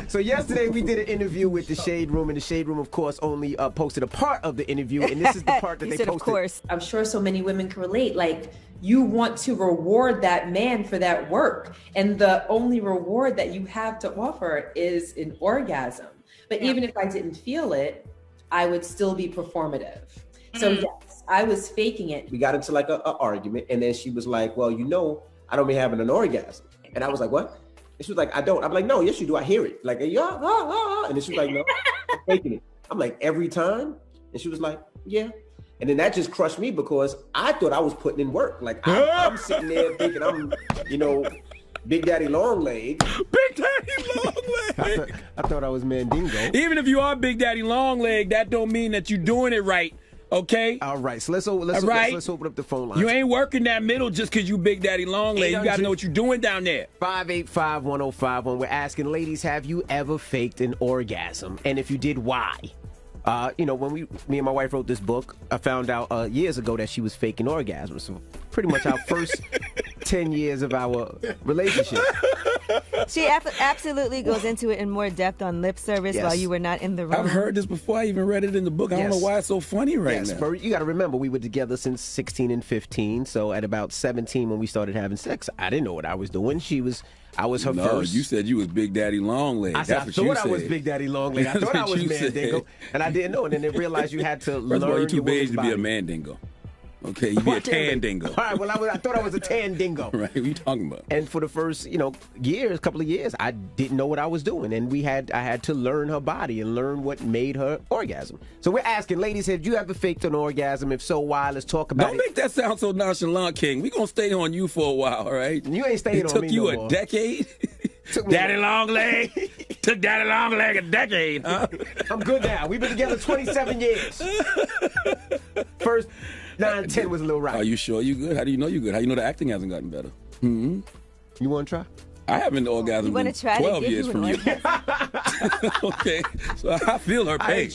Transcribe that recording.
So yesterday we did an interview with the Shade Room, and the Shade Room, of course, only posted a part of the interview, and this is the part that You they said, posted. of course. I'm sure so many women can relate. Like, you want to reward that man for that work, and the only reward that you have to offer is an orgasm. But even if I didn't feel it, I would still be performative. So yes, I was faking it. We got into like a argument, and then she was like, well, I don't be having an orgasm. And I was like, what? And she was like, I don't. I'm like, no, yes, you do. I hear it. Like, yeah, and then she was like, no, I'm faking it. I'm like, every time? And she was like, yeah. And then that just crushed me because I thought I was putting in work. Like, I'm sitting there thinking I'm, Big Daddy Longleg. Big Daddy Longleg. I thought I was Mandingo. Even if you are Big Daddy Longleg, that don't mean that you're doing it right. Okay. All right. So let's open up the phone line. You ain't working that middle just because you Big Daddy Longleg. You got to know what you're doing down there. 585-1051. We're asking, ladies, have you ever faked an orgasm? And if you did, why? When me and my wife wrote this book, I found out years ago that she was faking orgasms. So pretty much our first 10 years of our relationship. She absolutely goes into it in more depth on lip service while you were not in the room. I've heard this before. I even read it in the book. I don't know why it's so funny now. But you got to remember, we were together since 16 and 15. So at about 17 when we started having sex, I didn't know what I was doing. I was her first. You said you was Big Daddy Longleg. I thought I was Big Daddy Longleg. I thought I was Mandingo. And I didn't know. And then I realized you had to learn. First of all, you're too big to be a Mandingo. Okay, you be a tan dingo. All right, well, I thought I was a tan dingo. Right, what are you talking about? And for the first, couple of years, I didn't know what I was doing. And I had to learn her body and learn what made her orgasm. So we're asking, ladies, have you ever faked an orgasm? If so, why? Let's talk about it. Don't make that sound so nonchalant, King. We're going to stay on you for a while, all right? You ain't staying on me no more. It took you a decade? Daddy Longleg? Took Daddy Longleg a decade, huh? I'm good now. We've been together 27 years. First 9, 10 was a little right. Are you sure you good? How do you know you good? How do you know the acting hasn't gotten better? Mm-hmm. You want to try? I haven't orgasmed in 12 years from you. Okay, so I feel her pain.